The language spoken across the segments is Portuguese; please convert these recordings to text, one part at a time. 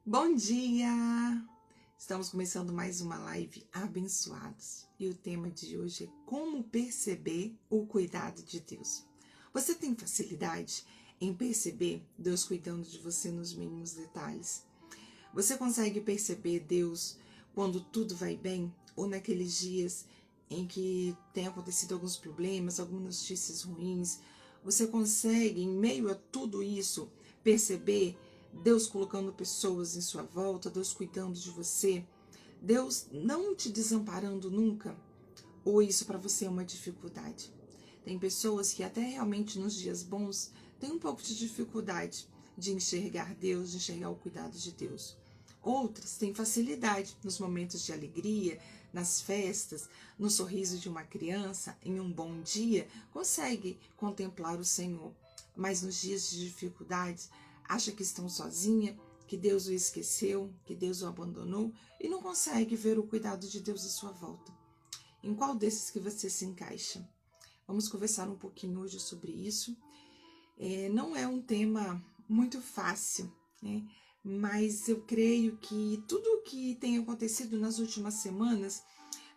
Bom dia! Estamos começando mais uma live Abençoados e o tema de hoje é como perceber o cuidado de Deus. Você tem facilidade em perceber Deus cuidando de você nos mínimos detalhes? Você consegue perceber Deus quando tudo vai bem ou naqueles dias em que tem acontecido alguns problemas, algumas notícias ruins? Você consegue, em meio a tudo isso, perceber Deus colocando pessoas em sua volta, Deus cuidando de você, Deus não te desamparando nunca? Ou isso para você é uma dificuldade? Tem pessoas que até realmente nos dias bons têm um pouco de dificuldade de enxergar Deus, de enxergar o cuidado de Deus. Outras têm facilidade nos momentos de alegria, nas festas, no sorriso de uma criança, em um bom dia, consegue contemplar o Senhor. Mas nos dias de dificuldades, acha que estão sozinha, que Deus o esqueceu, que Deus o abandonou e não consegue ver o cuidado de Deus à sua volta. Em qual desses que você se encaixa? Vamos conversar um pouquinho hoje sobre isso. Não é um tema muito fácil, né? Mas eu creio que tudo o que tem acontecido nas últimas semanas,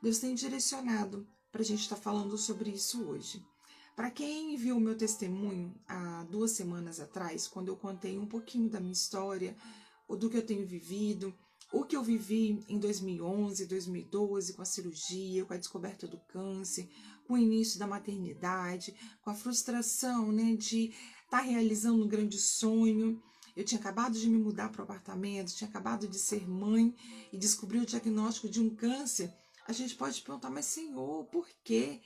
Deus tem direcionado para a gente estar falando sobre isso hoje. Para quem viu o meu testemunho há 2 semanas atrás, quando eu contei um pouquinho da minha história, ou do que eu tenho vivido, o que eu vivi em 2011, 2012, com a cirurgia, com a descoberta do câncer, com o início da maternidade, com a frustração, né, de estar realizando um grande sonho. Eu tinha acabado de me mudar para o apartamento, tinha acabado de ser mãe e descobri o diagnóstico de um câncer. A gente pode perguntar, mas Senhor, por quê?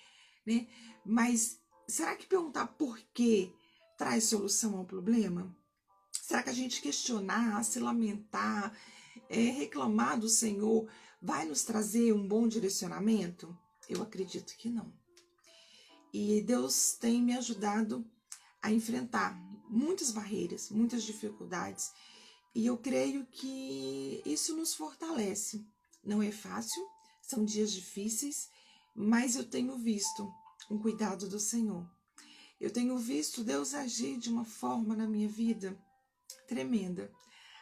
Né? Mas será que perguntar por quê traz solução ao problema? Será que a gente questionar, se lamentar, reclamar do Senhor vai nos trazer um bom direcionamento? Eu acredito que não. E Deus tem me ajudado a enfrentar muitas barreiras, muitas dificuldades. E eu creio que isso nos fortalece. Não é fácil, são dias difíceis, mas eu tenho visto um cuidado do Senhor. Eu tenho visto Deus agir de uma forma na minha vida tremenda.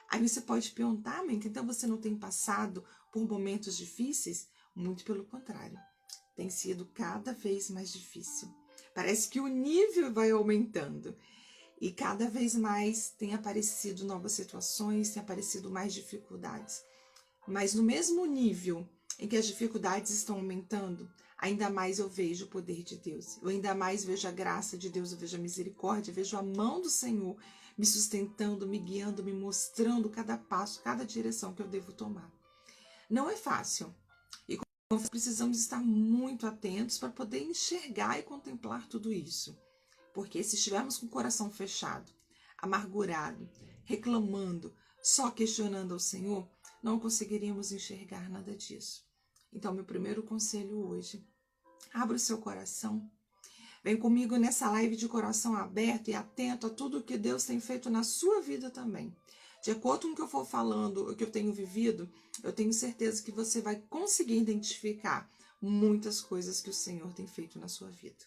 Aí você pode perguntar, mas então você não tem passado por momentos difíceis? Muito pelo contrário, tem sido cada vez mais difícil. Parece que o nível vai aumentando e cada vez mais tem aparecido novas situações, tem aparecido mais dificuldades. Mas no mesmo nível em que as dificuldades estão aumentando, ainda mais eu vejo o poder de Deus. Eu ainda mais vejo a graça de Deus, eu vejo a misericórdia, eu vejo a mão do Senhor me sustentando, me guiando, me mostrando cada passo, cada direção que eu devo tomar. Não é fácil. E precisamos estar muito atentos para poder enxergar e contemplar tudo isso. Porque se estivermos com o coração fechado, amargurado, reclamando, só questionando ao Senhor, não conseguiríamos enxergar nada disso. Então, meu primeiro conselho hoje, abra o seu coração. Vem comigo nessa live de coração aberto e atento a tudo que Deus tem feito na sua vida também. De acordo com o que eu for falando, o que eu tenho vivido, eu tenho certeza que você vai conseguir identificar muitas coisas que o Senhor tem feito na sua vida.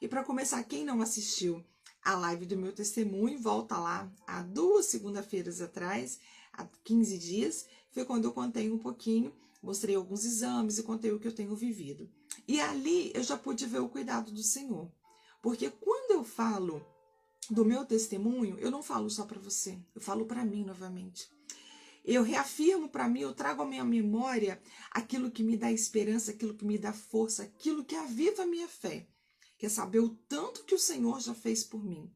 E para começar, quem não assistiu a live do meu testemunho, volta lá há 2 segundas-feiras atrás, há 15 dias, foi quando eu contei um pouquinho, mostrei alguns exames e contei o que eu tenho vivido. E ali eu já pude ver o cuidado do Senhor. Porque quando eu falo do meu testemunho, eu não falo só para você, eu falo para mim novamente. Eu reafirmo para mim, eu trago à minha memória aquilo que me dá esperança, aquilo que me dá força, aquilo que aviva a minha fé. Quer saber o tanto que o Senhor já fez por mim,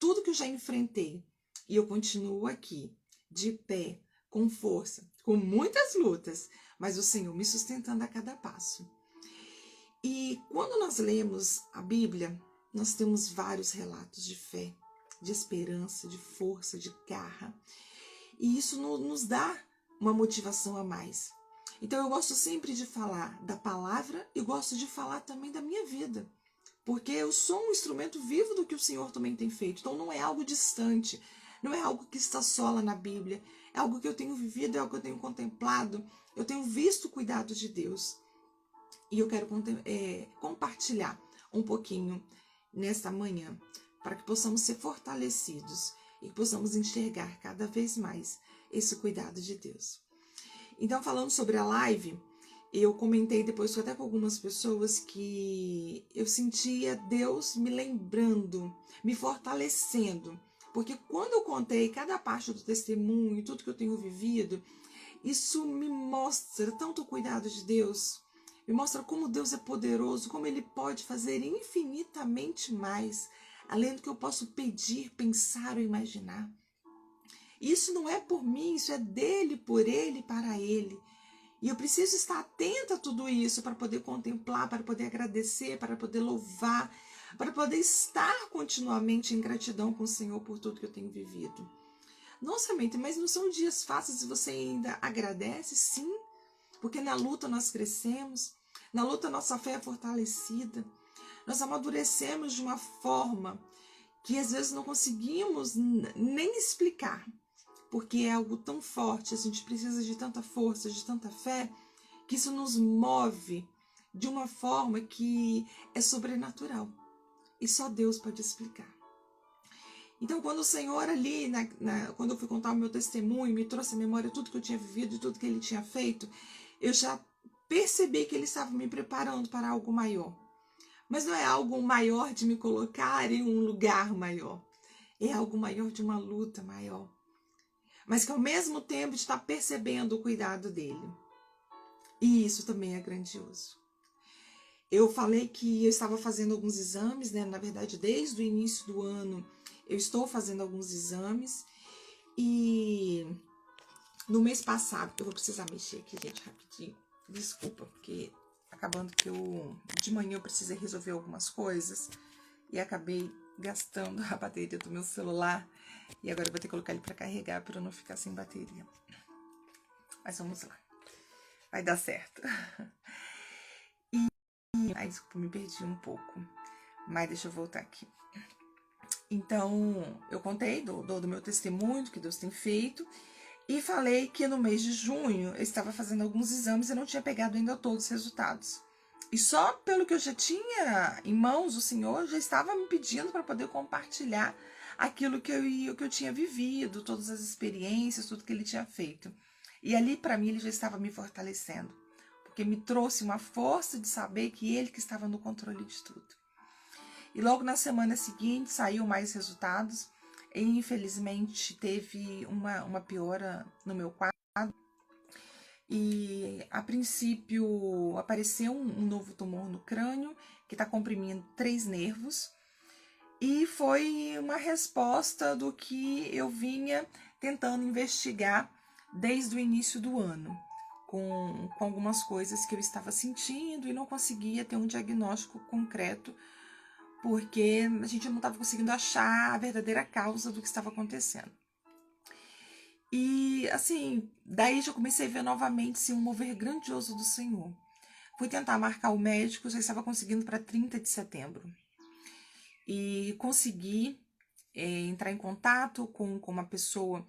tudo que eu já enfrentei. E eu continuo aqui, de pé, com força, com muitas lutas, mas o Senhor me sustentando a cada passo. E quando nós lemos a Bíblia, nós temos vários relatos de fé, de esperança, de força, de garra. E isso nos dá uma motivação a mais. Então eu gosto sempre de falar da palavra e gosto de falar também da minha vida. Porque eu sou um instrumento vivo do que o Senhor também tem feito. Então não é algo distante, não é algo que está só lá na Bíblia. É algo que eu tenho vivido, é algo que eu tenho contemplado. Eu tenho visto o cuidado de Deus. E eu quero compartilhar um pouquinho nesta manhã, para que possamos ser fortalecidos e que possamos enxergar cada vez mais esse cuidado de Deus. Então, falando sobre a live, eu comentei depois até com algumas pessoas que eu sentia Deus me lembrando, me fortalecendo. Porque quando eu contei cada parte do testemunho, tudo que eu tenho vivido, isso me mostra tanto o cuidado de Deus, me mostra como Deus é poderoso, como Ele pode fazer infinitamente mais, além do que eu posso pedir, pensar ou imaginar. Isso não é por mim, isso é dele, por ele, para ele. E eu preciso estar atenta a tudo isso para poder contemplar, para poder agradecer, para poder louvar, para poder estar continuamente em gratidão com o Senhor por tudo que eu tenho vivido. Nossa, mente, mas não são dias fáceis e você ainda agradece? Sim, porque na luta nós crescemos, na luta nossa fé é fortalecida, nós amadurecemos de uma forma que às vezes não conseguimos nem explicar, porque é algo tão forte, a gente precisa de tanta força, de tanta fé, que isso nos move de uma forma que é sobrenatural e só Deus pode explicar. Então, quando o Senhor ali, quando eu fui contar o meu testemunho, me trouxe à memória tudo que eu tinha vivido e tudo que Ele tinha feito, eu já percebi que Ele estava me preparando para algo maior. Mas não é algo maior de me colocar em um lugar maior. É algo maior de uma luta maior. Mas que ao mesmo tempo está percebendo o cuidado dele. E isso também é grandioso. Eu falei que eu estava fazendo alguns exames, né? Na verdade, desde o início do ano, eu estou fazendo alguns exames. E no mês passado, eu vou precisar mexer aqui, gente, rapidinho. Desculpa, porque acabando que de manhã eu precisei resolver algumas coisas e acabei gastando a bateria do meu celular. E agora eu vou ter que colocar ele para carregar para eu não ficar sem bateria. Mas vamos lá. Vai dar certo. Ai, desculpa, me perdi um pouco. Mas deixa eu voltar aqui. Então, eu contei do meu testemunho, do que Deus tem feito. E falei que no mês de junho eu estava fazendo alguns exames e não tinha pegado ainda todos os resultados. E só pelo que eu já tinha em mãos, o Senhor já estava me pedindo para poder compartilhar aquilo que eu tinha vivido, todas as experiências, tudo que Ele tinha feito. E ali, para mim, Ele já estava me fortalecendo, porque me trouxe uma força de saber que Ele que estava no controle de tudo. E logo na semana seguinte, saiu mais resultados. E, infelizmente, teve uma piora no meu quadro. E, a princípio, apareceu um novo tumor no crânio, que está comprimindo 3 nervos. E foi uma resposta do que eu vinha tentando investigar desde o início do ano, com algumas coisas que eu estava sentindo e não conseguia ter um diagnóstico concreto, porque a gente não estava conseguindo achar a verdadeira causa do que estava acontecendo. E, assim, daí já comecei a ver novamente sim, um mover grandioso do Senhor. Fui tentar marcar o médico, já estava conseguindo para 30 de setembro. E consegui entrar em contato com uma pessoa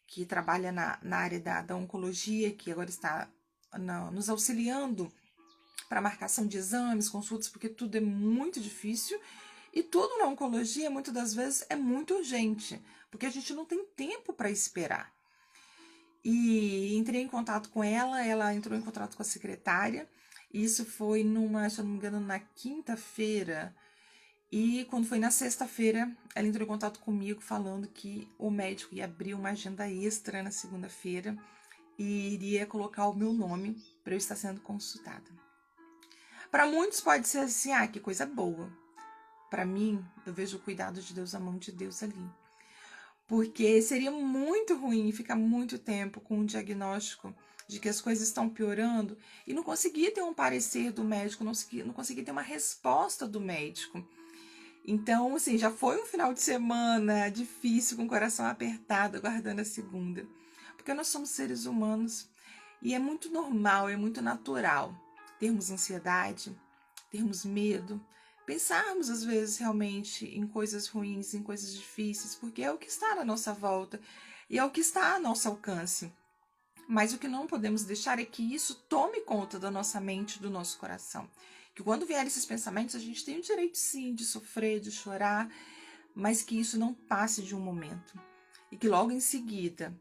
que trabalha na área da oncologia, que agora está nos auxiliando para marcação de exames, consultas, porque tudo é muito difícil. E tudo na oncologia, muitas das vezes, é muito urgente, porque a gente não tem tempo para esperar. E entrei em contato com ela entrou em contato com a secretária, e isso foi se eu não me engano, na quinta-feira. E quando foi na sexta-feira, ela entrou em contato comigo falando que o médico ia abrir uma agenda extra na segunda-feira e iria colocar o meu nome para eu estar sendo consultada. Para muitos pode ser assim, que coisa boa. Para mim, eu vejo o cuidado de Deus, a mão de Deus ali. Porque seria muito ruim ficar muito tempo com um diagnóstico de que as coisas estão piorando e não conseguir ter um parecer do médico, não conseguir ter uma resposta do médico. Então, assim, já foi um final de semana difícil, com o coração apertado, aguardando a segunda. Porque nós somos seres humanos e é muito normal, é muito natural termos ansiedade, termos medo, pensarmos às vezes realmente em coisas ruins, em coisas difíceis, porque é o que está na nossa volta e é o que está a nosso alcance. Mas o que não podemos deixar é que isso tome conta da nossa mente, do nosso coração. Que quando vierem esses pensamentos, a gente tem o direito sim de sofrer, de chorar, mas que isso não passe de um momento. E que logo em seguida,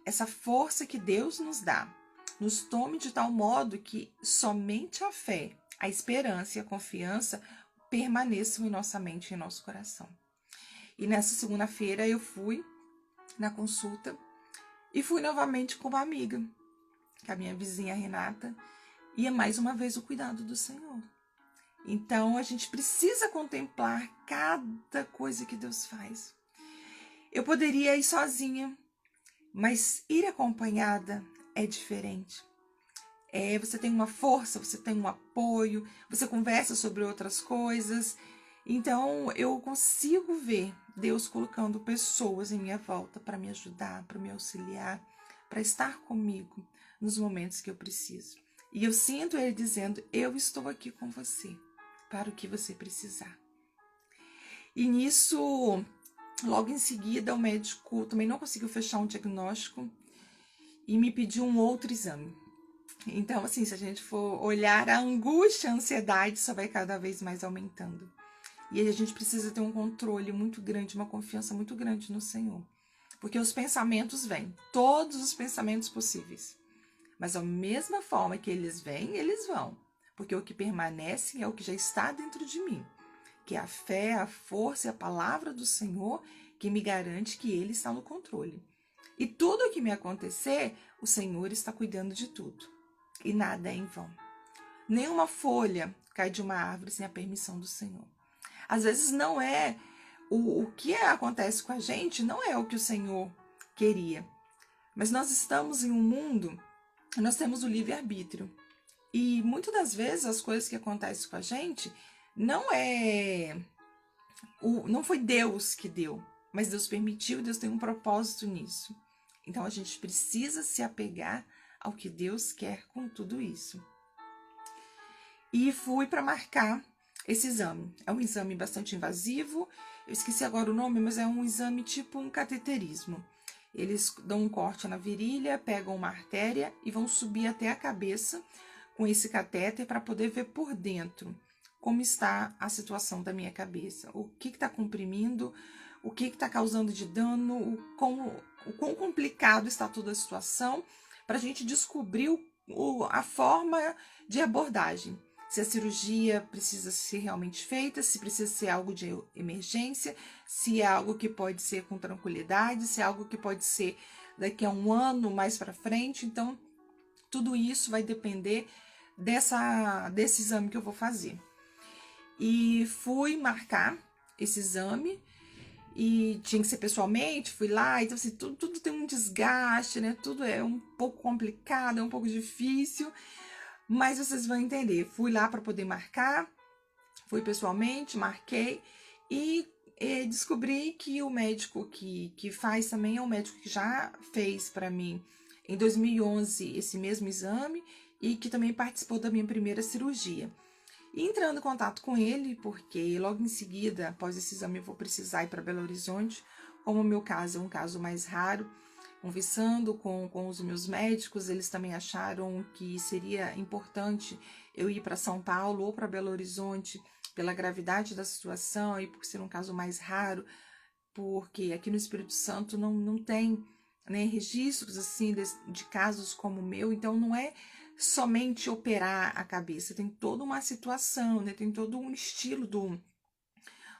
essa força que Deus nos dá nos tome de tal modo que somente a fé, a esperança e a confiança permaneçam em nossa mente e em nosso coração. E nessa segunda-feira eu fui na consulta e fui novamente com uma amiga, que é a minha vizinha Renata, e é mais uma vez o cuidado do Senhor. Então a gente precisa contemplar cada coisa que Deus faz. Eu poderia ir sozinha, mas ir acompanhada é diferente. Você tem uma força, você tem um apoio, você conversa sobre outras coisas. Então eu consigo ver Deus colocando pessoas em minha volta para me ajudar, para me auxiliar, para estar comigo nos momentos que eu preciso. E eu sinto Ele dizendo: eu estou aqui com você para o que você precisar. E nisso, logo em seguida, o médico também não conseguiu fechar um diagnóstico e me pediu um outro exame. Então, assim, se a gente for olhar, a angústia, a ansiedade só vai cada vez mais aumentando. E aí a gente precisa ter um controle muito grande, uma confiança muito grande no Senhor. Porque os pensamentos vêm, todos os pensamentos possíveis. Mas da mesma forma que eles vêm, eles vão. Porque o que permanece é o que já está dentro de mim. Que é a fé, a força e a palavra do Senhor que me garante que Ele está no controle. E tudo o que me acontecer, o Senhor está cuidando de tudo. E nada é em vão. Nenhuma folha cai de uma árvore sem a permissão do Senhor. Às vezes não é o que acontece com a gente, não é o que o Senhor queria. Mas nós estamos em um mundo, nós temos o livre-arbítrio. E muitas das vezes as coisas que acontecem com a gente não foi Deus que deu, mas Deus permitiu, Deus tem um propósito nisso. Então a gente precisa se apegar ao que Deus quer com tudo isso. E fui para marcar esse exame. É um exame bastante invasivo, eu esqueci agora o nome, mas é um exame tipo um cateterismo. Eles dão um corte na virilha, pegam uma artéria e vão subir até a cabeça com esse catéter para poder ver por dentro como está a situação da minha cabeça, o que está comprimindo, o que está causando de dano, o quão complicado está toda a situação, para a gente descobrir a forma de abordagem. Se a cirurgia precisa ser realmente feita, se precisa ser algo de emergência, se é algo que pode ser com tranquilidade, se é algo que pode ser daqui a um ano, mais para frente. Então, tudo isso vai depender desse exame que eu vou fazer. E fui marcar esse exame e tinha que ser pessoalmente, fui lá, então assim, tudo tem um desgaste, né? Tudo é um pouco complicado, é um pouco difícil, mas vocês vão entender. Fui lá para poder marcar, fui pessoalmente, marquei e descobri que o médico que faz também é um médico que já fez para mim em 2011 esse mesmo exame e que também participou da minha primeira cirurgia. E entrando em contato com ele, porque logo em seguida, após esse exame, eu vou precisar ir para Belo Horizonte, como o meu caso é um caso mais raro. Conversando com os meus médicos, eles também acharam que seria importante eu ir para São Paulo ou para Belo Horizonte pela gravidade da situação e por ser um caso mais raro, porque aqui no Espírito Santo não tem, né, registros assim de casos como o meu, então não é somente operar a cabeça, tem toda uma situação, né, tem todo um estilo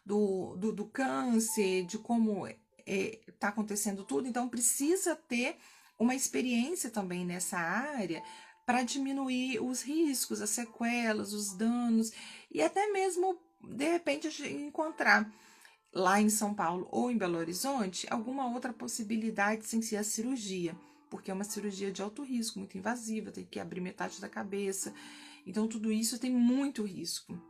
do câncer, de como está acontecendo tudo, então precisa ter uma experiência também nessa área para diminuir os riscos, as sequelas, os danos e até mesmo, de repente, encontrar lá em São Paulo ou em Belo Horizonte alguma outra possibilidade sem ser a cirurgia, porque é uma cirurgia de alto risco, muito invasiva, tem que abrir metade da cabeça, então tudo isso tem muito risco.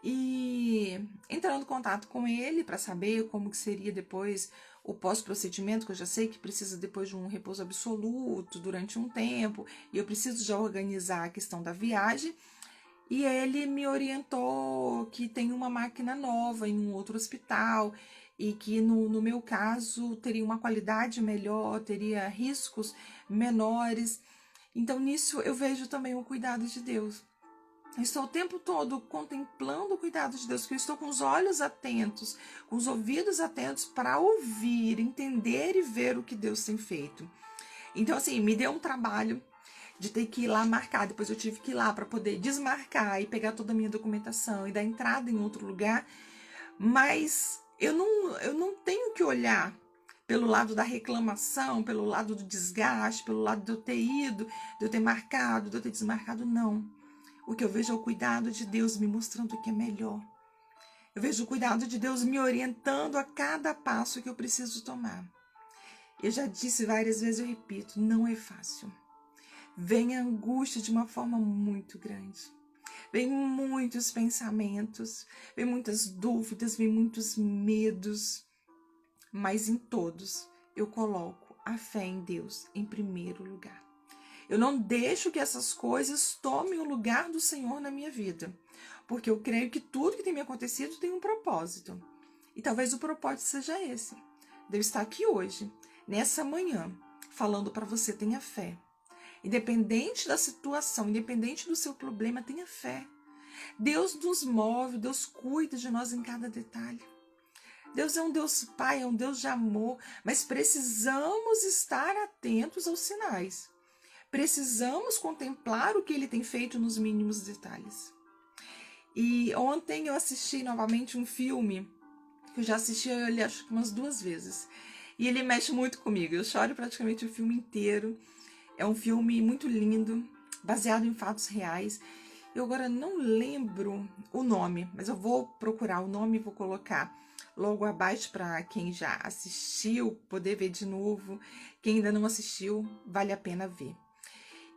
E entrando em contato com ele para saber como que seria depois o pós-procedimento, que eu já sei que precisa depois de um repouso absoluto durante um tempo, e eu preciso já organizar a questão da viagem, e ele me orientou que tem uma máquina nova em um outro hospital, e que no meu caso teria uma qualidade melhor, teria riscos menores. Então nisso eu vejo também o cuidado de Deus. Eu estou o tempo todo contemplando o cuidado de Deus, que eu estou com os olhos atentos, com os ouvidos atentos para ouvir, entender e ver o que Deus tem feito. Então, assim, me deu um trabalho de ter que ir lá marcar. Depois eu tive que ir lá para poder desmarcar e pegar toda a minha documentação e dar entrada em outro lugar. Mas eu não tenho que olhar pelo lado da reclamação, pelo lado do desgaste, pelo lado de eu ter ido, de eu ter marcado, de eu ter desmarcado, não. O que eu vejo é o cuidado de Deus me mostrando o que é melhor. Eu vejo o cuidado de Deus me orientando a cada passo que eu preciso tomar. Eu já disse várias vezes, eu repito, não é fácil. Vem a angústia de uma forma muito grande. Vem muitos pensamentos, vem muitas dúvidas, vem muitos medos. Mas em todos eu coloco a fé em Deus em primeiro lugar. Eu não deixo que essas coisas tomem o lugar do Senhor na minha vida, porque eu creio que tudo que tem me acontecido tem um propósito. E talvez o propósito seja esse, de eu estar aqui hoje, nessa manhã, falando para você, tenha fé. Independente da situação, independente do seu problema, tenha fé. Deus nos move, Deus cuida de nós em cada detalhe. Deus é um Deus Pai, é um Deus de amor, mas precisamos estar atentos aos sinais. Precisamos contemplar o que Ele tem feito nos mínimos detalhes. E ontem eu assisti novamente um filme, que eu já assisti ele acho que umas 2 vezes. E ele mexe muito comigo, eu choro praticamente o filme inteiro. É um filme muito lindo, baseado em fatos reais. Eu agora não lembro o nome, mas eu vou procurar o nome e vou colocar logo abaixo para quem já assistiu poder ver de novo. Quem ainda não assistiu, vale a pena ver.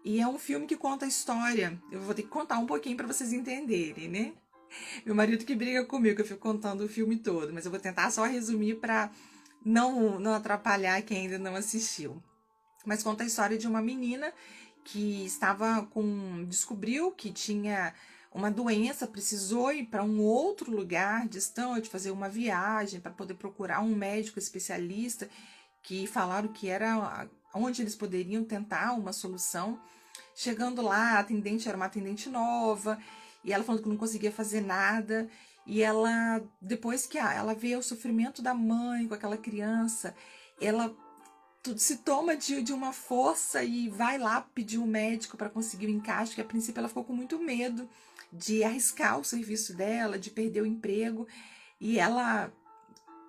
E é um filme que conta a história. Eu vou ter que contar um pouquinho para vocês entenderem, né? Meu marido que briga comigo, que eu fico contando o filme todo, mas eu vou tentar só resumir para não atrapalhar quem ainda não assistiu. Mas conta a história de uma menina que descobriu que tinha uma doença, precisou ir para um outro lugar distante, fazer uma viagem para poder procurar um médico especialista, que falaram que era onde eles poderiam tentar uma solução. Chegando lá, a atendente era uma atendente nova, e ela falando que não conseguia fazer nada. E ela, depois que ela vê o sofrimento da mãe com aquela criança, ela se toma de uma força e vai lá pedir um médico para conseguir o encaixe, que a princípio ela ficou com muito medo de arriscar o serviço dela, de perder o emprego, e ela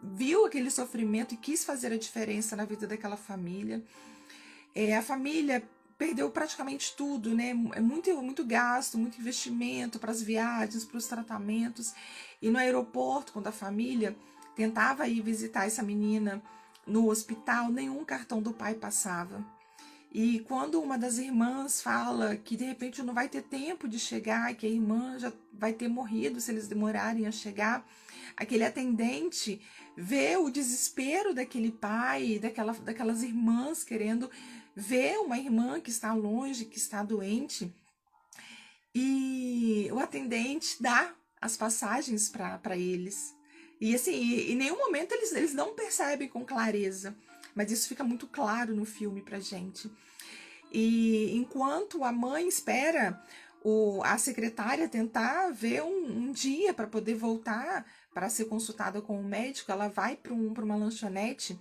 viu aquele sofrimento e quis fazer a diferença na vida daquela família. A família perdeu praticamente tudo, né? É muito gasto, muito investimento para as viagens, para os tratamentos. E no aeroporto, quando a família tentava ir visitar essa menina no hospital, nenhum cartão do pai passava. E quando uma das irmãs fala que de repente não vai ter tempo de chegar, que a irmã já vai ter morrido se eles demorarem a chegar, aquele atendente vê o desespero daquele pai, daquelas irmãs querendo ver uma irmã que está longe, que está doente, e o atendente dá as passagens para eles. E assim, em nenhum momento eles não percebem com clareza, mas isso fica muito claro no filme pra gente. E enquanto a mãe espera a secretária tentar ver um dia para poder voltar para ser consultada com o médico, ela vai para uma lanchonete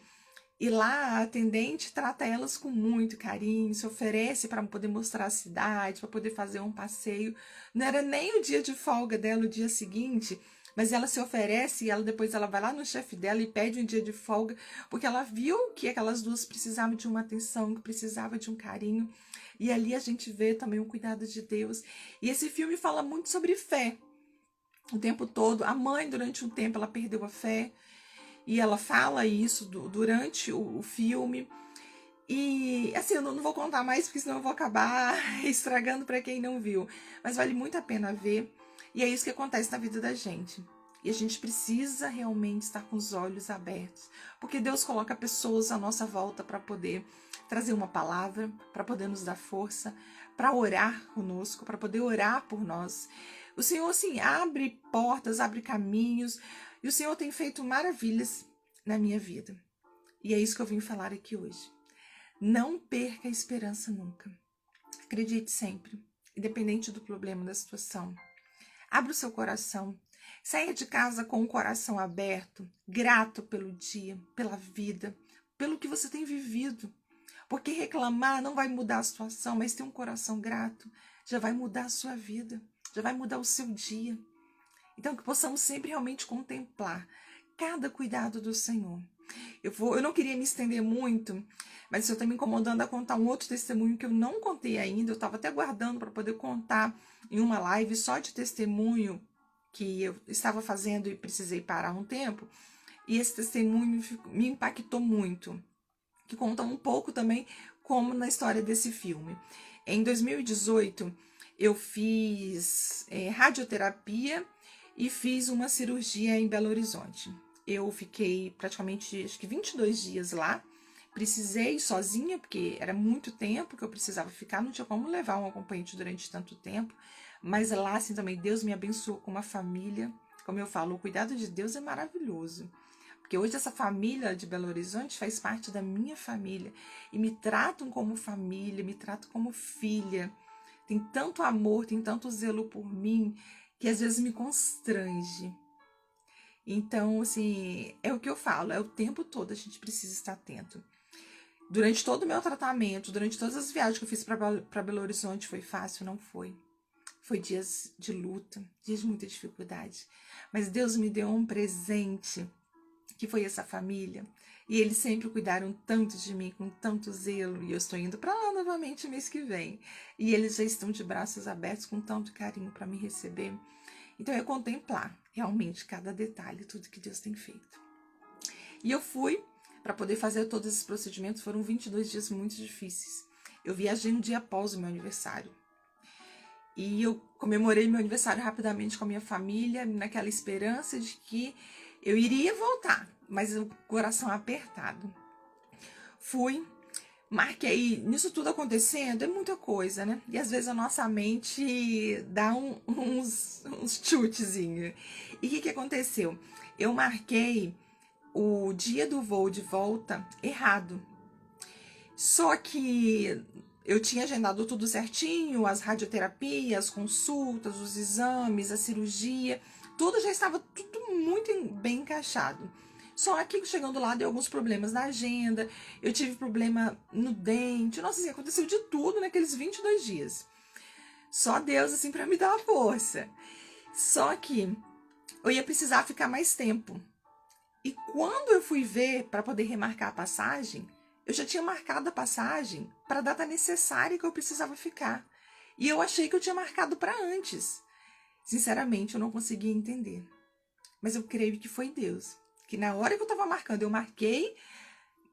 e lá a atendente trata elas com muito carinho, se oferece para poder mostrar a cidade, para poder fazer um passeio. Não era nem o dia de folga dela, o dia seguinte, mas ela se oferece e depois ela vai lá no chefe dela e pede um dia de folga, porque ela viu que aquelas duas precisavam de uma atenção, que precisavam de um carinho. E ali a gente vê também o cuidado de Deus. E esse filme fala muito sobre fé. O tempo todo, a mãe durante um tempo ela perdeu a fé, e ela fala isso durante o filme. E assim, eu não vou contar mais, porque senão eu vou acabar estragando para quem não viu. Mas vale muito a pena ver. E é isso que acontece na vida da gente. E a gente precisa realmente estar com os olhos abertos. Porque Deus coloca pessoas à nossa volta para poder trazer uma palavra, para poder nos dar força, para orar conosco, para poder orar por nós. O Senhor, assim, abre portas, abre caminhos. E o Senhor tem feito maravilhas na minha vida. E é isso que eu vim falar aqui hoje. Não perca a esperança nunca. Acredite sempre. independente do problema, da situação. Abra o seu coração. Saia de casa com o coração aberto, grato pelo dia, pela vida, pelo que você tem vivido. Porque reclamar não vai mudar a situação, mas ter um coração grato já vai mudar a sua vida, já vai mudar o seu dia. Então, que possamos sempre realmente contemplar cada cuidado do Senhor. Eu não queria me estender muito, mas isso está me incomodando a contar um outro testemunho que eu não contei ainda. Eu estava até guardando para poder contar em uma live só de testemunho que eu estava fazendo e precisei parar um tempo. E esse testemunho me impactou muito, que conta um pouco também como na história desse filme. Em 2018, eu fiz radioterapia e fiz uma cirurgia em Belo Horizonte. Eu fiquei praticamente, acho que 22 dias lá. Precisei sozinha, porque era muito tempo que eu precisava ficar, não tinha como levar um acompanhante durante tanto tempo. Mas lá, assim, também Deus me abençoou com uma família. Como eu falo, o cuidado de Deus é maravilhoso. Porque hoje essa família de Belo Horizonte faz parte da minha família. E me tratam como família, me tratam como filha. Tem tanto amor, tem tanto zelo por mim, que às vezes me constrange. Então, assim, é o que eu falo, é o tempo todo a gente precisa estar atento. Durante todo o meu tratamento, durante todas as viagens que eu fiz para Belo Horizonte, foi fácil? Não foi. Foi dias de luta, dias de muita dificuldade. Mas Deus me deu um presente, que foi essa família. E eles sempre cuidaram tanto de mim, com tanto zelo. E eu estou indo para lá novamente mês que vem. E eles já estão de braços abertos, com tanto carinho para me receber. Então, é contemplar realmente cada detalhe, tudo que Deus tem feito. E eu fui para poder fazer todos esses procedimentos. Foram 22 dias muito difíceis. Eu viajei um dia após o meu aniversário. E eu comemorei meu aniversário rapidamente com a minha família, naquela esperança de que eu iria voltar, mas o coração apertado. Fui, marquei, nisso tudo acontecendo, é muita coisa, né? E às vezes a nossa mente dá uns chutezinhos. E o que aconteceu? Eu marquei o dia do voo de volta errado. Só que eu tinha agendado tudo certinho, as radioterapias, as consultas, os exames, a cirurgia, tudo já estava tudo muito bem encaixado. Só que chegando lá deu alguns problemas na agenda, eu tive problema no dente, nossa, assim, aconteceu de tudo naqueles 22 dias. Só Deus, assim, para me dar a força. Só que eu ia precisar ficar mais tempo. E quando eu fui ver para poder remarcar a passagem, eu já tinha marcado a passagem para a data necessária que eu precisava ficar. E eu achei que eu tinha marcado para antes. Sinceramente, eu não conseguia entender. Mas eu creio que foi Deus. Que na hora que eu estava marcando, eu marquei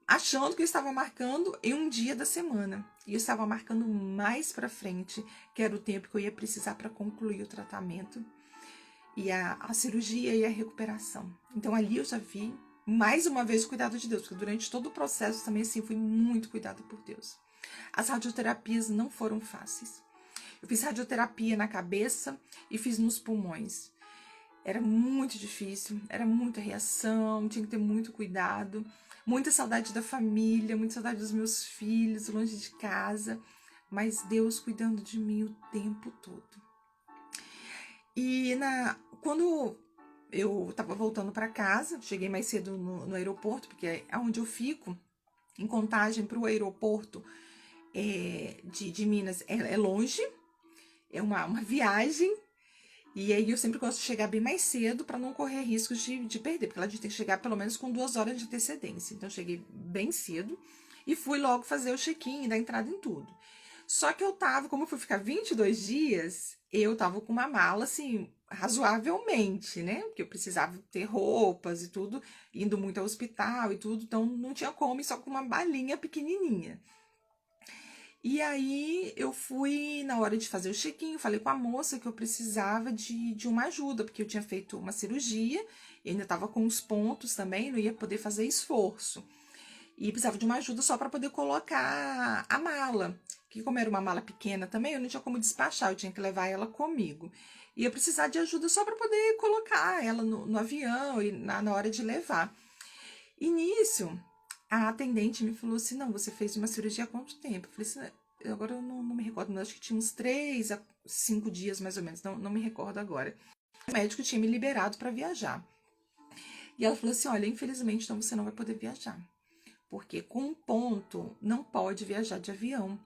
achando que eu estava marcando em um dia da semana. E eu estava marcando mais para frente, que era o tempo que eu ia precisar para concluir o tratamento. E a cirurgia e a recuperação. Então ali eu já vi mais uma vez o cuidado de Deus, porque durante todo o processo também assim fui muito cuidada por Deus. As radioterapias não foram fáceis. Eu fiz radioterapia na cabeça e fiz nos pulmões. Era muito difícil, era muita reação, tinha que ter muito cuidado, muita saudade da família, muita saudade dos meus filhos, longe de casa, mas Deus cuidando de mim o tempo todo. E quando eu estava voltando para casa, cheguei mais cedo no aeroporto, porque é onde eu fico, em Contagem para o aeroporto de Minas é longe, é uma viagem, e aí eu sempre gosto de chegar bem mais cedo para não correr riscos de perder, porque lá a gente tem que chegar pelo menos com 2 horas de antecedência. Então eu cheguei bem cedo e fui logo fazer o check-in, dar entrada em tudo. Só que como eu fui ficar 22 dias, eu tava com uma mala, assim, razoavelmente, né? Porque eu precisava ter roupas e tudo, indo muito ao hospital e tudo, então não tinha como ir só com uma balinha pequenininha. E aí eu fui, na hora de fazer o check-in, falei com a moça que eu precisava de uma ajuda, porque eu tinha feito uma cirurgia, e ainda tava com os pontos também, não ia poder fazer esforço. E precisava de uma ajuda só para poder colocar a mala, que como era uma mala pequena também, eu não tinha como despachar, eu tinha que levar ela comigo. E eu precisava de ajuda só para poder colocar ela no avião e na hora de levar. E nisso, a atendente me falou assim, não, você fez uma cirurgia há quanto tempo? Eu falei assim, agora eu não me recordo, mas acho que tinha uns 3 a 5 dias mais ou menos, não me recordo agora. O médico tinha me liberado para viajar. E ela falou assim: olha, infelizmente então você não vai poder viajar, porque com um ponto não pode viajar de avião,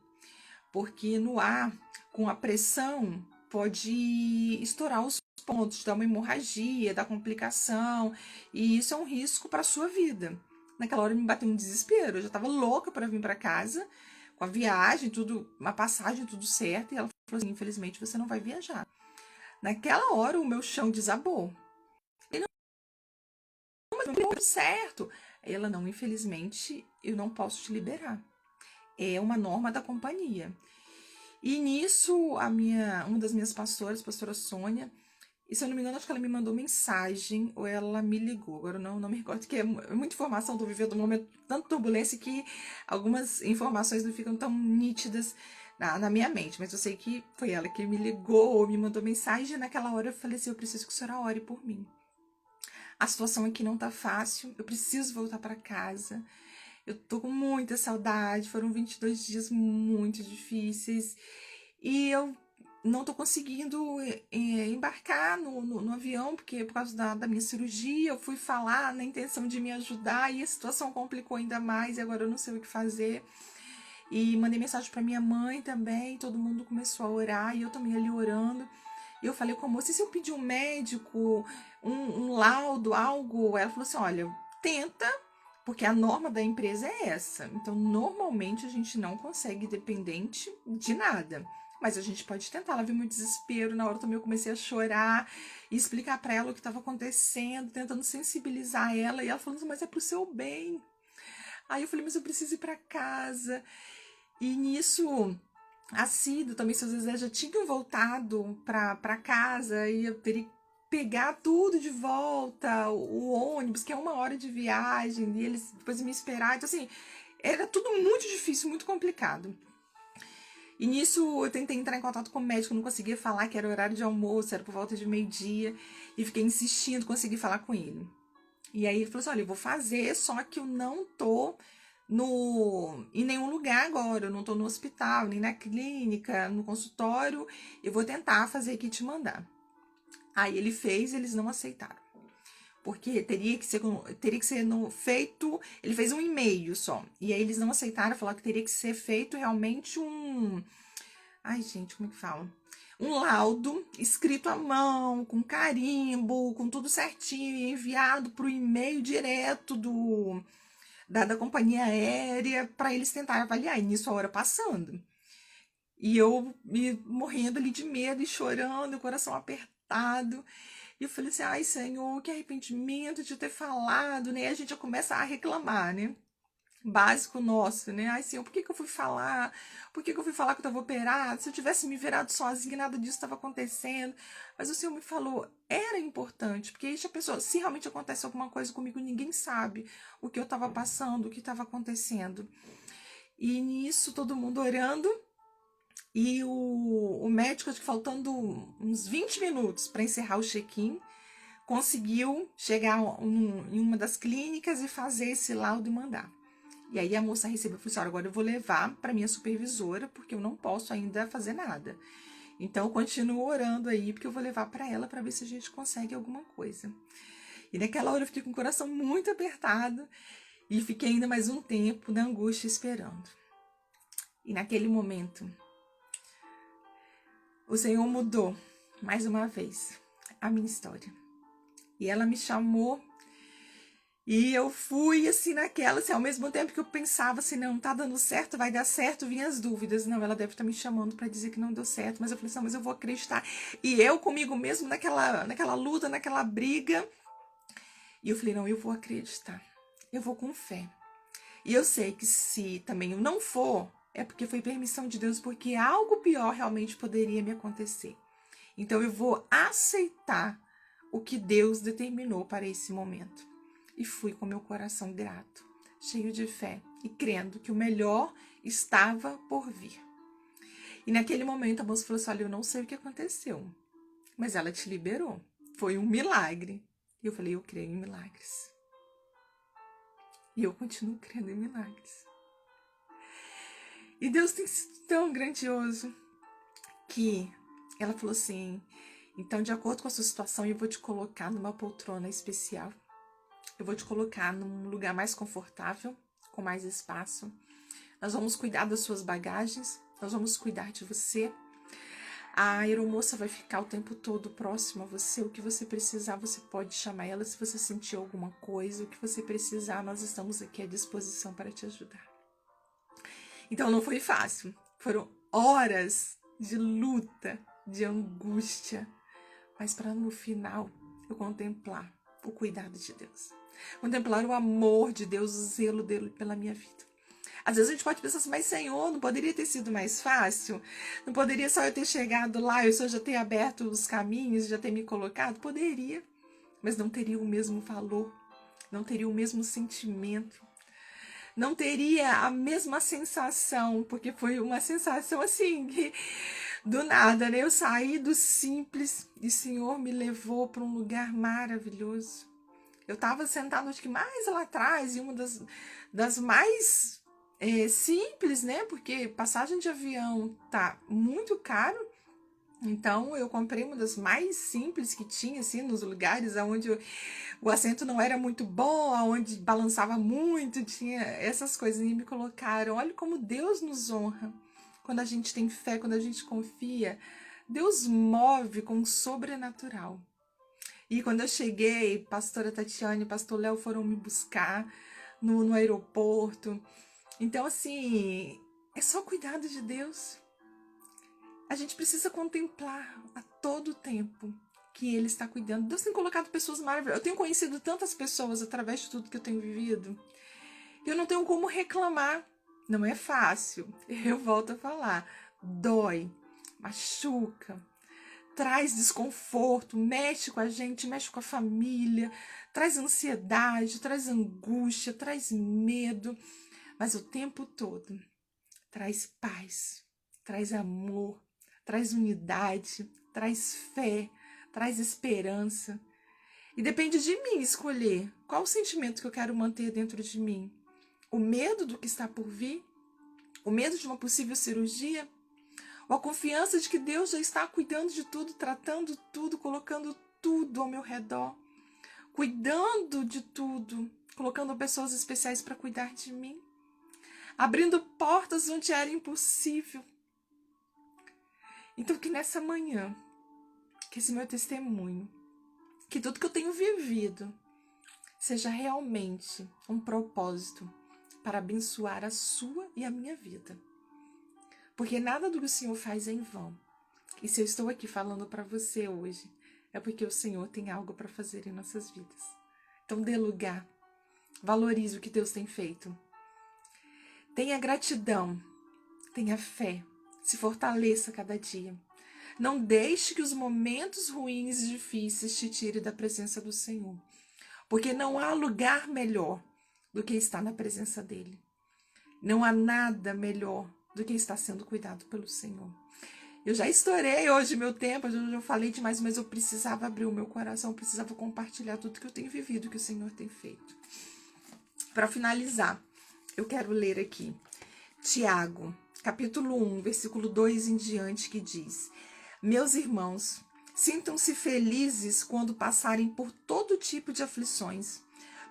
porque no ar, com a pressão, pode estourar os pontos, dar uma hemorragia, dar complicação, e isso é um risco para a sua vida. Naquela hora me bateu um desespero, eu já estava louca para vir para casa, com a viagem, tudo, uma passagem, tudo certo, e ela falou assim: infelizmente você não vai viajar. Naquela hora o meu chão desabou. E não, mas não deu certo. Aí ela: não, infelizmente eu não posso te liberar. É uma norma da companhia. E nisso, uma das minhas pastoras, a pastora Sônia, e se eu não me engano, acho que ela me mandou mensagem ou ela me ligou. Agora eu não me recordo, que é muita informação, tô vivendo um momento tanta turbulência que algumas informações não ficam tão nítidas na minha mente. Mas eu sei que foi ela que me ligou ou me mandou mensagem, e naquela hora eu falei assim: eu preciso que a senhora ore por mim. A situação aqui não tá fácil, eu preciso voltar para casa. Eu tô com muita saudade, foram 22 dias muito difíceis e eu não tô conseguindo embarcar no avião, porque por causa da minha cirurgia, eu fui falar na intenção de me ajudar e a situação complicou ainda mais e agora eu não sei o que fazer. E mandei mensagem para minha mãe também, todo mundo começou a orar e eu também ali orando. E eu falei com a moça: e se eu pedir um médico, um laudo, algo? Ela falou assim: olha, tenta, porque a norma da empresa é essa. Então, normalmente a gente não consegue dependente de nada. Mas a gente pode tentar. Ela viu meu desespero. Na hora também eu comecei a chorar e explicar para ela o que estava acontecendo, tentando sensibilizar ela. E ela falou assim: mas é pro seu bem. Aí eu falei: mas eu preciso ir para casa. E nisso, a Cida também, seus Zezé já tinham voltado para casa e eu teria que pegar tudo de volta, o ônibus, que é 1 hora de viagem, e eles depois me esperar. Então, assim, era tudo muito difícil, muito complicado. E nisso eu tentei entrar em contato com o médico, não conseguia falar que era horário de almoço, era por volta de meio-dia, e fiquei insistindo, consegui falar com ele. E aí ele falou assim: olha, eu vou fazer, só que eu não tô em nenhum lugar agora, eu não tô no hospital, nem na clínica, no consultório, eu vou tentar fazer aqui e te mandar. Aí ele fez, eles não aceitaram. Porque teria que ser feito, ele fez um e-mail só. E aí eles não aceitaram, falaram que teria que ser feito realmente ai, gente, como é que fala? Um laudo escrito à mão, com carimbo, com tudo certinho, enviado para o e-mail direto da companhia aérea para eles tentarem avaliar. E nisso a hora passando. E eu morrendo ali de medo e chorando, o coração apertado. E eu falei assim: ai, Senhor, que arrependimento de ter falado, né? A gente já começa a reclamar, né? Básico nosso, né? Ai, Senhor, por que eu fui falar? Por que eu fui falar que eu estava operada? Se eu tivesse me virado sozinha, nada disso estava acontecendo. Mas o Senhor me falou, era importante, porque aí a pessoa, se realmente acontece alguma coisa comigo, ninguém sabe o que eu estava passando, o que estava acontecendo. E nisso, todo mundo orando, e o médico, acho que faltando uns 20 minutos para encerrar o check-in, conseguiu chegar em uma das clínicas e fazer esse laudo e mandar. E aí a moça recebeu e falou assim: olha, agora eu vou levar para minha supervisora, porque eu não posso ainda fazer nada. Então eu continuo orando aí, porque eu vou levar para ela para ver se a gente consegue alguma coisa. E naquela hora eu fiquei com o coração muito apertado e fiquei ainda mais um tempo na angústia esperando. E naquele momento, o Senhor mudou mais uma vez a minha história. E ela me chamou e eu fui assim naquela, assim, ao mesmo tempo que eu pensava assim: não tá dando certo, vai dar certo, vinham as dúvidas. Não, ela deve estar me chamando para dizer que não deu certo, mas eu falei assim: não, mas eu vou acreditar. E eu comigo mesmo naquela luta, naquela briga. E eu falei: não, eu vou acreditar. Eu vou com fé. E eu sei que se também eu não for, é porque foi permissão de Deus, porque algo pior realmente poderia me acontecer. Então eu vou aceitar o que Deus determinou para esse momento. E fui com meu coração grato, cheio de fé e crendo que o melhor estava por vir. E naquele momento a moça falou assim: olha, eu não sei o que aconteceu, mas ela te liberou. Foi um milagre. E eu falei: eu creio em milagres. E eu continuo crendo em milagres. E Deus tem sido tão grandioso que ela falou assim: então, de acordo com a sua situação, eu vou te colocar numa poltrona especial. Eu vou te colocar num lugar mais confortável, com mais espaço. Nós vamos cuidar das suas bagagens, nós vamos cuidar de você. A aeromoça vai ficar o tempo todo próxima a você. O que você precisar, você pode chamar ela se você sentir alguma coisa. O que você precisar, nós estamos aqui à disposição para te ajudar. Então não foi fácil. Foram horas de luta, de angústia. Mas para no final eu contemplar o cuidado de Deus. Contemplar o amor de Deus, o zelo dele pela minha vida. Às vezes a gente pode pensar assim, mas Senhor, não poderia ter sido mais fácil? Não poderia só eu ter chegado lá, eu só já ter aberto os caminhos, já ter me colocado? Poderia, mas não teria o mesmo valor, não teria o mesmo sentimento, não teria a mesma sensação, porque foi uma sensação assim, que do nada, né? Eu saí do simples e o Senhor me levou para um lugar maravilhoso. Eu estava sentada, acho que mais lá atrás, em uma das mais simples, né? Porque passagem de avião tá muito caro. Então, eu comprei uma das mais simples que tinha, assim, nos lugares onde o assento não era muito bom, onde balançava muito, tinha essas coisas. E me colocaram. Olha como Deus nos honra. Quando a gente tem fé, quando a gente confia, Deus move com o sobrenatural. E quando eu cheguei, pastora Tatiane e pastor Léo foram me buscar no aeroporto. Então, assim, é só cuidado de Deus. A gente precisa contemplar a todo tempo que Ele está cuidando. Deus tem colocado pessoas maravilhosas. Eu tenho conhecido tantas pessoas através de tudo que eu tenho vivido. Eu não tenho como reclamar. Não é fácil. Eu volto a falar. Dói, machuca, traz desconforto, mexe com a gente, mexe com a família, traz ansiedade, traz angústia, traz medo. Mas o tempo todo traz paz, traz amor, traz unidade, traz fé, traz esperança. E depende de mim escolher qual o sentimento que eu quero manter dentro de mim. O medo do que está por vir? O medo de uma possível cirurgia? Ou a confiança de que Deus já está cuidando de tudo, tratando tudo, colocando tudo ao meu redor, cuidando de tudo, colocando pessoas especiais para cuidar de mim, abrindo portas onde era impossível. Então que nessa manhã, que esse meu testemunho, que tudo que eu tenho vivido, seja realmente um propósito para abençoar a sua e a minha vida. Porque nada do que o Senhor faz é em vão. E se eu estou aqui falando para você hoje, é porque o Senhor tem algo para fazer em nossas vidas. Então dê lugar, valorize o que Deus tem feito. Tenha gratidão, tenha fé, se fortaleça cada dia. Não deixe que os momentos ruins e difíceis te tirem da presença do Senhor. Porque não há lugar melhor do que estar na presença dEle. Não há nada melhor do que estar sendo cuidado pelo Senhor. Eu já estourei hoje meu tempo, eu falei demais, mas eu precisava abrir o meu coração, eu precisava compartilhar tudo que eu tenho vivido, que o Senhor tem feito. Para finalizar, eu quero ler aqui Tiago, capítulo 1, versículo 2 em diante, que diz: meus irmãos, sintam-se felizes quando passarem por todo tipo de aflições,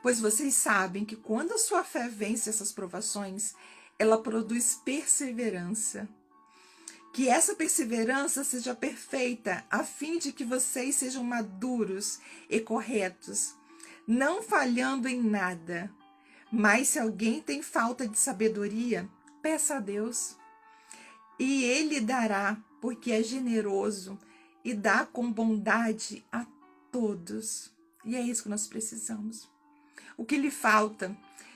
pois vocês sabem que quando a sua fé vence essas provações, ela produz perseverança. Que essa perseverança seja perfeita, a fim de que vocês sejam maduros e corretos, não falhando em nada. Mas se alguém tem falta de sabedoria, peça a Deus, e Ele dará, porque é generoso e dá com bondade a todos. E é isso que nós precisamos. O que lhe falta,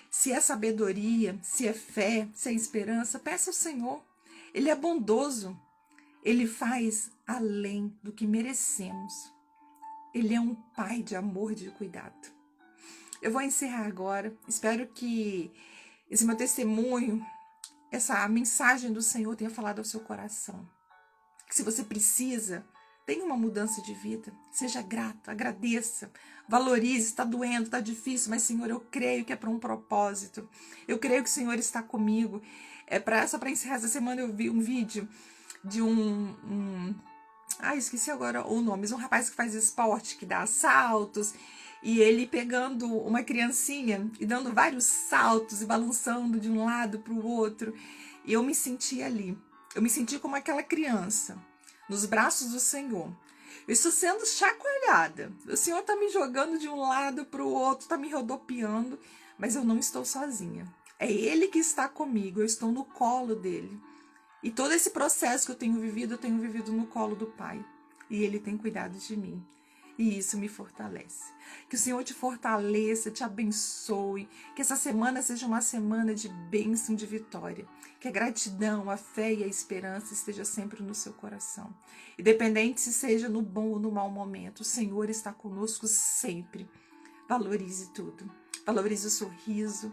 se é sabedoria, se é fé, se é esperança, peça ao Senhor. Ele é bondoso. Ele faz além do que merecemos. Ele é um pai de amor e de cuidado. Eu vou encerrar agora. Espero que esse meu testemunho, essa mensagem do Senhor tenha falado ao seu coração. Que se você precisa, tenha uma mudança de vida. Seja grato, agradeça, valorize. Está doendo, está difícil, mas Senhor, eu creio que é para um propósito. Eu creio que o Senhor está comigo. Só para encerrar essa semana, eu vi um vídeo de esqueci agora o nome, mas um rapaz que faz esporte, que dá saltos, e ele pegando uma criancinha e dando vários saltos e balançando de um lado para o outro. E eu me senti ali. Eu me senti como aquela criança, nos braços do Senhor. Eu estou sendo chacoalhada. O Senhor está me jogando de um lado para o outro, está me rodopiando, mas eu não estou sozinha. É Ele que está comigo, eu estou no colo dele. E todo esse processo que eu tenho vivido no colo do Pai. E Ele tem cuidado de mim. E isso me fortalece. Que o Senhor te fortaleça, te abençoe. Que essa semana seja uma semana de bênção, de vitória. Que a gratidão, a fé e a esperança esteja sempre no seu coração. Independente se seja no bom ou no mau momento, o Senhor está conosco sempre. Valorize tudo. Valorize o sorriso,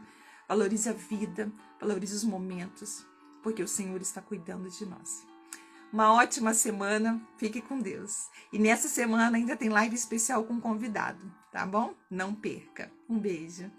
valorize a vida, valorize os momentos, porque o Senhor está cuidando de nós. Uma ótima semana, fique com Deus. E nessa semana ainda tem live especial com convidado, tá bom? Não perca. Um beijo.